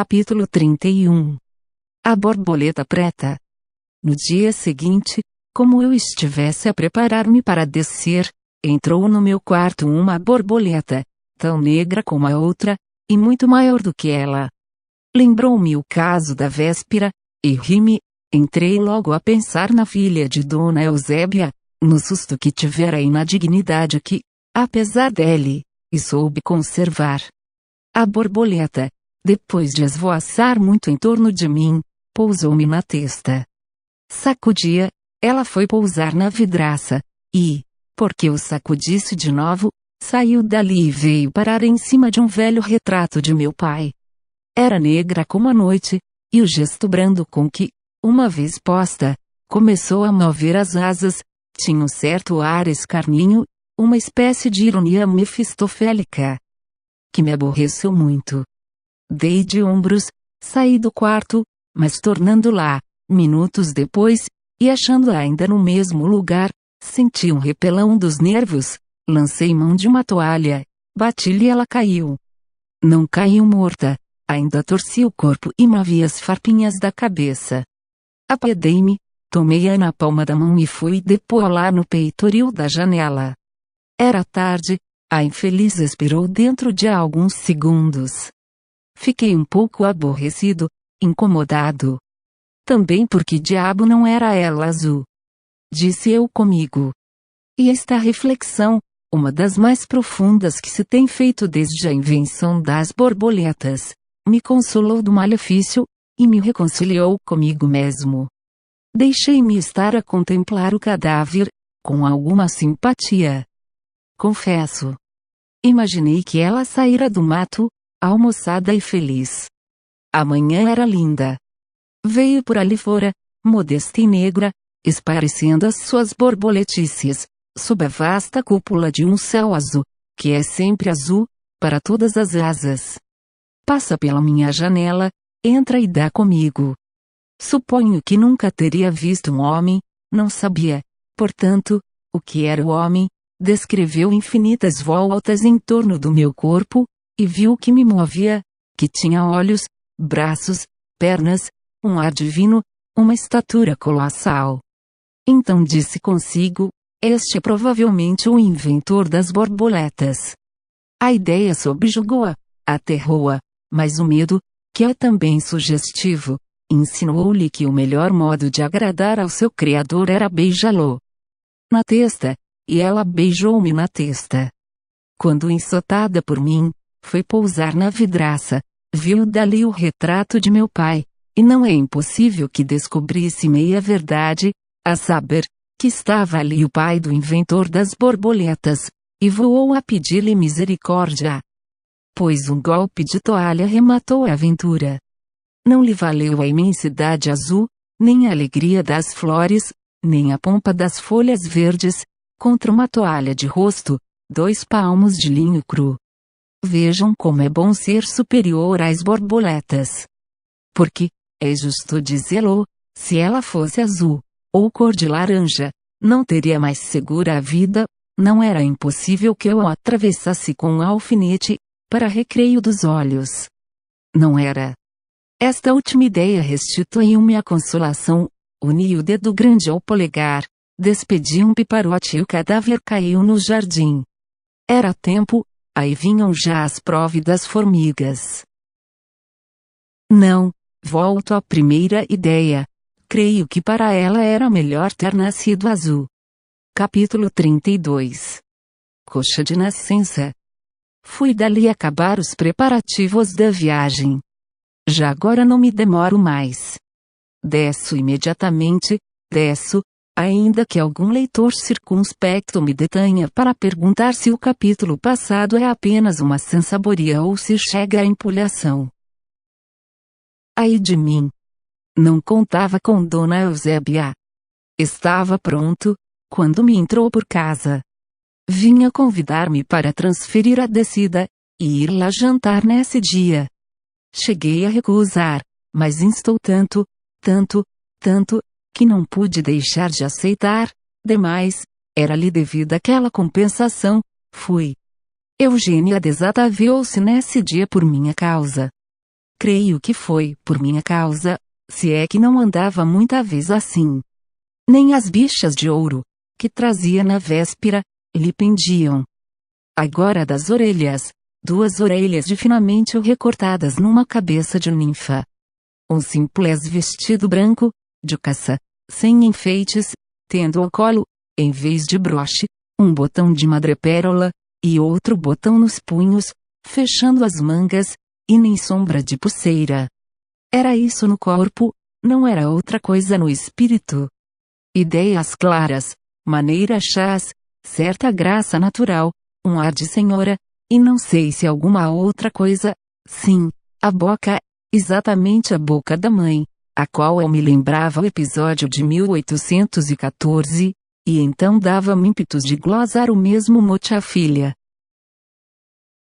Capítulo 31. A borboleta preta. No dia seguinte, como eu estivesse a preparar-me para descer, entrou no meu quarto uma borboleta, tão negra como a outra, e muito maior do que ela. Lembrou-me o caso da véspera, e ri-me. Entrei logo a pensar na filha de Dona Eusébia, no susto que tivera e na dignidade que, apesar dele, e soube conservar. A borboleta, depois de esvoaçar muito em torno de mim, pousou-me na testa. Sacudia, ela foi pousar na vidraça, e, porque eu sacudisse de novo, saiu dali e veio parar em cima de um velho retrato de meu pai. Era negra como a noite, e o gesto brando com que, uma vez posta, começou a mover as asas, tinha um certo ar escarninho, uma espécie de ironia mefistofélica, que me aborreceu muito. Dei de ombros, saí do quarto, mas tornando lá, minutos depois, e achando-a ainda no mesmo lugar, senti um repelão dos nervos, lancei mão de uma toalha, bati-lhe e ela caiu. Não caiu morta, ainda torci o corpo e movi as farpinhas da cabeça. Apiedei-me, tomei-a na palma da mão e fui depô-la no peitoril da janela. Era tarde, a infeliz expirou dentro de alguns segundos. Fiquei um pouco aborrecido, incomodado. Também porque diabo não era ela azul? Disse eu comigo. E esta reflexão, uma das mais profundas que se tem feito desde a invenção das borboletas, me consolou do malefício, e me reconciliou comigo mesmo. Deixei-me estar a contemplar o cadáver, com alguma simpatia. Confesso. Imaginei que ela saíra do mato, almoçada e feliz. A manhã era linda. Veio por ali fora, modesta e negra, esparecendo as suas borboletícias, sob a vasta cúpula de um céu azul, que é sempre azul, para todas as asas. Passa pela minha janela, entra e dá comigo. Suponho que nunca teria visto um homem, não sabia, portanto, o que era o homem, descreveu infinitas voltas em torno do meu corpo, e viu que me movia, que tinha olhos, braços, pernas, um ar divino, uma estatura colossal. Então disse consigo, este é provavelmente o inventor das borboletas. A ideia subjugou-a, aterrou-a, mas o medo, que é também sugestivo, insinuou-lhe que o melhor modo de agradar ao seu criador era beijá-lo na testa, e ela beijou-me na testa. Quando ensotada por mim, foi pousar na vidraça, viu dali o retrato de meu pai, e não é impossível que descobrisse meia verdade, a saber, que estava ali o pai do inventor das borboletas, e voou a pedir-lhe misericórdia. Pois um golpe de toalha rematou a aventura. Não lhe valeu a imensidade azul, nem a alegria das flores, nem a pompa das folhas verdes, contra uma toalha de rosto, 2 palmos de linho cru. Vejam como é bom ser superior às borboletas. Porque, é justo dizê-lo, se ela fosse azul, ou cor de laranja, não teria mais segura a vida, não era impossível que eu a atravessasse com um alfinete, para recreio dos olhos. Não era. Esta última ideia restituiu-me a consolação, uni o dedo grande ao polegar, despedi um piparote e o cadáver caiu no jardim. Era tempo, aí vinham já as próvidas formigas. Não, volto à primeira ideia. Creio que para ela era melhor ter nascido azul. Capítulo 32. Coxa de nascença. Fui dali acabar os preparativos da viagem. Já agora não me demoro mais. Desço imediatamente, ainda que algum leitor circunspecto me detenha para perguntar se o capítulo passado é apenas uma sensaboria ou se chega à empolhação. Ai de mim! Não contava com Dona Eusébia. Estava pronto, quando me entrou por casa. Vinha convidar-me para transferir a descida, e ir lá jantar nesse dia. Cheguei a recusar, mas instou tanto, que não pude deixar de aceitar, demais, era-lhe devida aquela compensação, fui. Eugênia desataviou-se nesse dia por minha causa. Creio que foi por minha causa, se é que não andava muita vez assim. Nem as bichas de ouro, que trazia na véspera, lhe pendiam. Agora das orelhas, 2 orelhas de finamente recortadas numa cabeça de ninfa. Um simples vestido branco, de caça, sem enfeites, tendo ao colo, em vez de broche, um botão de madrepérola, e outro botão nos punhos, fechando as mangas, e nem sombra de pulseira. Era isso no corpo, não era outra coisa no espírito. Ideias claras, maneiras chás, certa graça natural, um ar de senhora, e não sei se alguma outra coisa, sim, a boca, exatamente a boca da mãe, a qual eu me lembrava o episódio de 1814, e então dava-me ímpetos de glosar o mesmo mote à filha.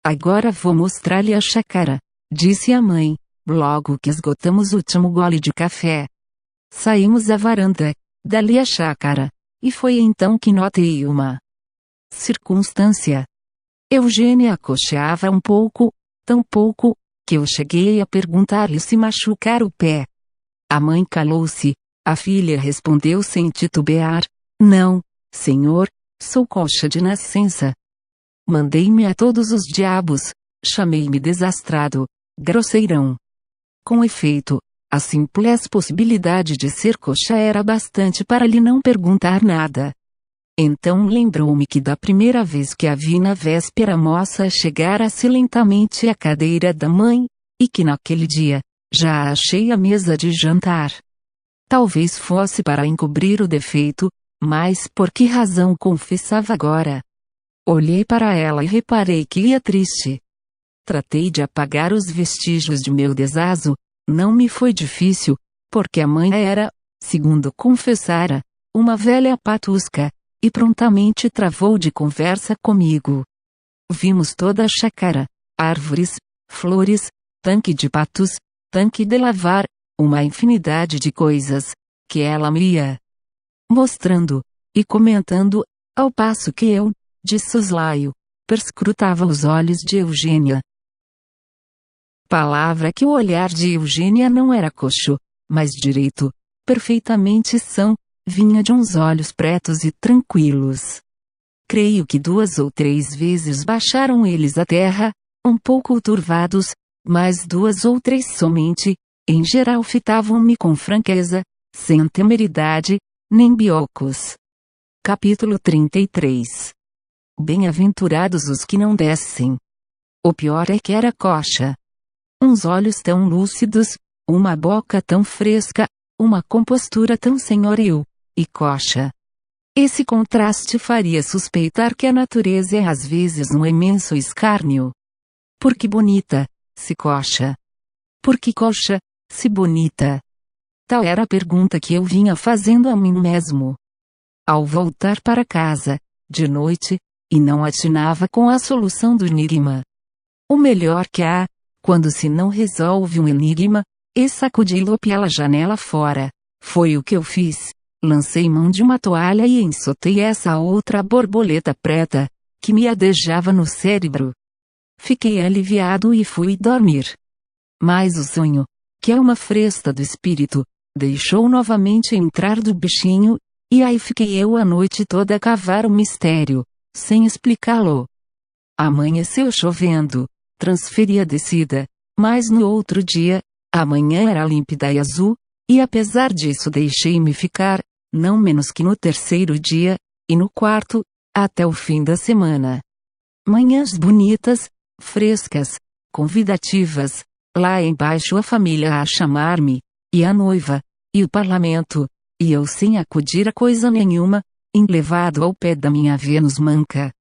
Agora vou mostrar-lhe a chácara, disse a mãe, logo que esgotamos o último gole de café. Saímos à varanda, dali a chácara, e foi então que notei uma circunstância. Eugênia cocheava um pouco, tão pouco, que eu cheguei a perguntar-lhe se machucara o pé. A mãe calou-se, a filha respondeu sem titubear, não, senhor, sou coxa de nascença. Mandei-me a todos os diabos, chamei-me desastrado, grosseirão. Com efeito, a simples possibilidade de ser coxa era bastante para lhe não perguntar nada. Então lembrou-me que da primeira vez que a vi na véspera moça chegara-se lentamente à cadeira da mãe, e que naquele dia, já a achei à mesa de jantar. Talvez fosse para encobrir o defeito, mas por que razão confessava agora? Olhei para ela e reparei que ia triste. Tratei de apagar os vestígios de meu desazo, não me foi difícil, porque a mãe era, segundo confessara, uma velha patusca, e prontamente travou de conversa comigo. Vimos toda a chácara, árvores, flores, tanque de patos, tanque de lavar, uma infinidade de coisas, que ela me ia mostrando, e comentando, ao passo que eu, de soslaio, perscrutava os olhos de Eugênia. Palavra que o olhar de Eugênia não era coxo, mas direito, perfeitamente são, vinha de uns olhos pretos e tranquilos. Creio que 2 ou 3 vezes baixaram eles à terra, um pouco turvados, mas 2 ou 3 somente, em geral fitavam-me com franqueza, sem temeridade, nem biocos. Capítulo 33. Bem-aventurados os que não descem. O pior é que era coxa. Uns olhos tão lúcidos, uma boca tão fresca, uma compostura tão senhoril, e coxa. Esse contraste faria suspeitar que a natureza é às vezes um imenso escárnio. Por que bonita, se coxa? Por que coxa, se bonita? Tal era a pergunta que eu vinha fazendo a mim mesmo. Ao voltar para casa, de noite, e não atinava com a solução do enigma. O melhor que há, quando se não resolve um enigma, é sacudi-lo pela janela fora. Foi o que eu fiz. Lancei mão de uma toalha e ensotei essa outra borboleta preta, que me adejava no cérebro. Fiquei aliviado e fui dormir. Mas o sonho, que é uma fresta do espírito, deixou novamente entrar do bichinho, e aí fiquei eu a noite toda a cavar o mistério, sem explicá-lo. Amanheceu chovendo, transferi a descida, mas no outro dia, a manhã era límpida e azul, e apesar disso deixei-me ficar, não menos que no 3º dia, e no 4º, até o fim da semana. Manhãs bonitas, frescas, convidativas, lá embaixo a família a chamar-me, e a noiva, e o parlamento, e eu sem acudir a coisa nenhuma, enlevado ao pé da minha Vênus manca.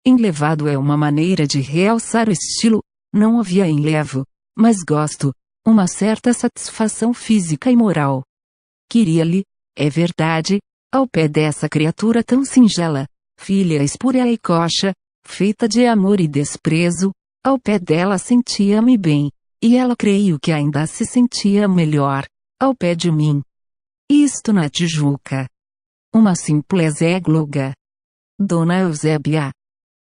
Enlevado é uma maneira de realçar o estilo, não havia enlevo, mas gosto, uma certa satisfação física e moral. Queria-lhe, é verdade, ao pé dessa criatura tão singela, filha espúria e coxa, feita de amor e desprezo, ao pé dela sentia-me bem, e ela creio que ainda se sentia melhor, ao pé de mim. Isto na Tijuca. Uma simples égloga. Dona Eusébia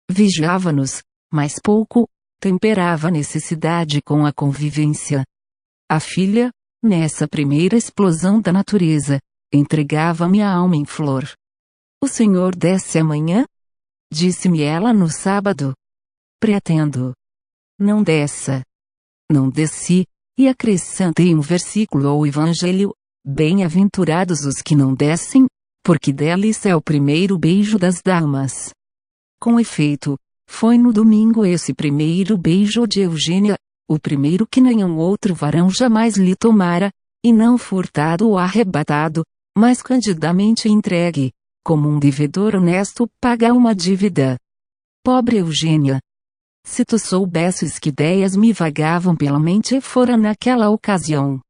vigiava-nos, mas pouco, temperava a necessidade com a convivência. A filha, nessa primeira explosão da natureza, entregava minha alma em flor. O senhor desce amanhã? Disse-me ela no sábado. Pretendo. Não desça. Não desci, e acrescentei um versículo ao Evangelho: bem-aventurados os que não descem, porque deles é o primeiro beijo das damas. Com efeito, foi no domingo esse primeiro beijo de Eugênia, o primeiro que nenhum outro varão jamais lhe tomara, e não furtado ou arrebatado, mas candidamente entregue, como um devedor honesto paga uma dívida. Pobre Eugênia! Se tu soubesses que ideias me vagavam pela mente fora naquela ocasião.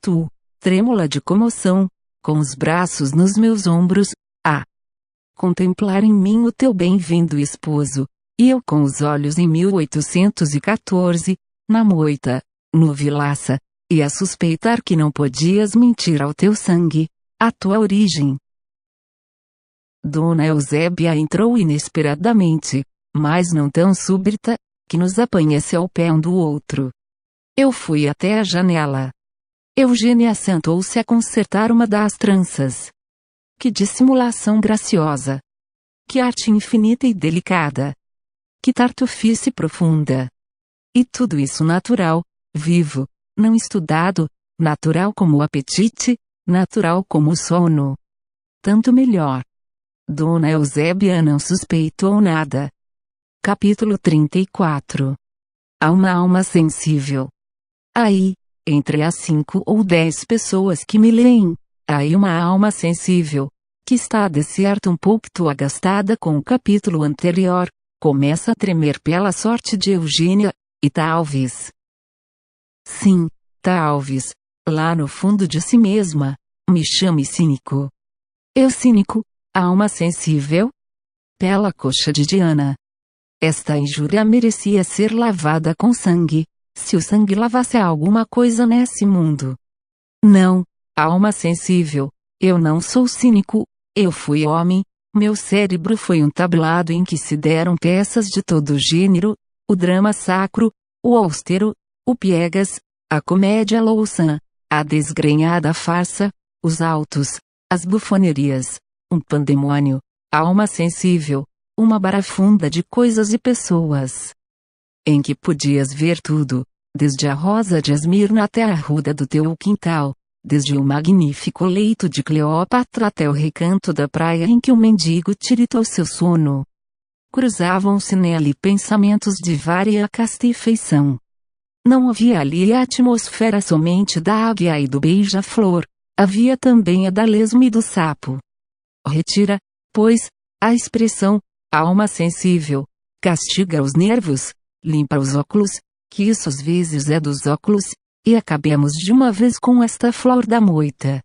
Tu, trêmula de comoção, com os braços nos meus ombros, a contemplar em mim o teu bem-vindo esposo, e eu com os olhos em 1814, na moita, no Vilaça, e a suspeitar que não podias mentir ao teu sangue, à tua origem. Dona Eusébia entrou inesperadamente, mas não tão súbita, que nos apanhasse ao pé um do outro. Eu fui até a janela. Eugênia sentou-se a consertar uma das tranças. Que dissimulação graciosa! Que arte infinita e delicada! Que tartufice profunda! E tudo isso natural, vivo, não estudado, natural como o apetite, natural como o sono. Tanto melhor. Dona Eusébia não suspeitou nada. Capítulo 34. Há uma alma sensível. Aí, entre as 5 ou 10 pessoas que me leem, há aí uma alma sensível, que está de certo um pouco agastada com o capítulo anterior, começa a tremer pela sorte de Eugênia, e talvez. Sim, talvez, lá no fundo de si mesma, me chame cínico. Eu cínico, alma sensível? Pela coxa de Diana. Esta injúria merecia ser lavada com sangue, se o sangue lavasse alguma coisa nesse mundo. Não, alma sensível, eu não sou cínico, eu fui homem, meu cérebro foi um tablado em que se deram peças de todo gênero, o drama sacro, o austero, o piegas, a comédia louçã, a desgrenhada farsa, os autos, as bufonerias, um pandemônio, alma sensível, uma barafunda de coisas e pessoas. Em que podias ver tudo, desde a rosa de Esmirna até a arruda do teu quintal, desde o magnífico leito de Cleópatra até o recanto da praia em que o mendigo tiritou seu sono. Cruzavam-se nele pensamentos de vária casta e feição. Não havia ali a atmosfera somente da águia e do beija-flor, havia também a da lesma e do sapo. Retira, pois, a expressão alma sensível, castiga os nervos, limpa os óculos, que isso às vezes é dos óculos, e acabemos de uma vez com esta flor da moita.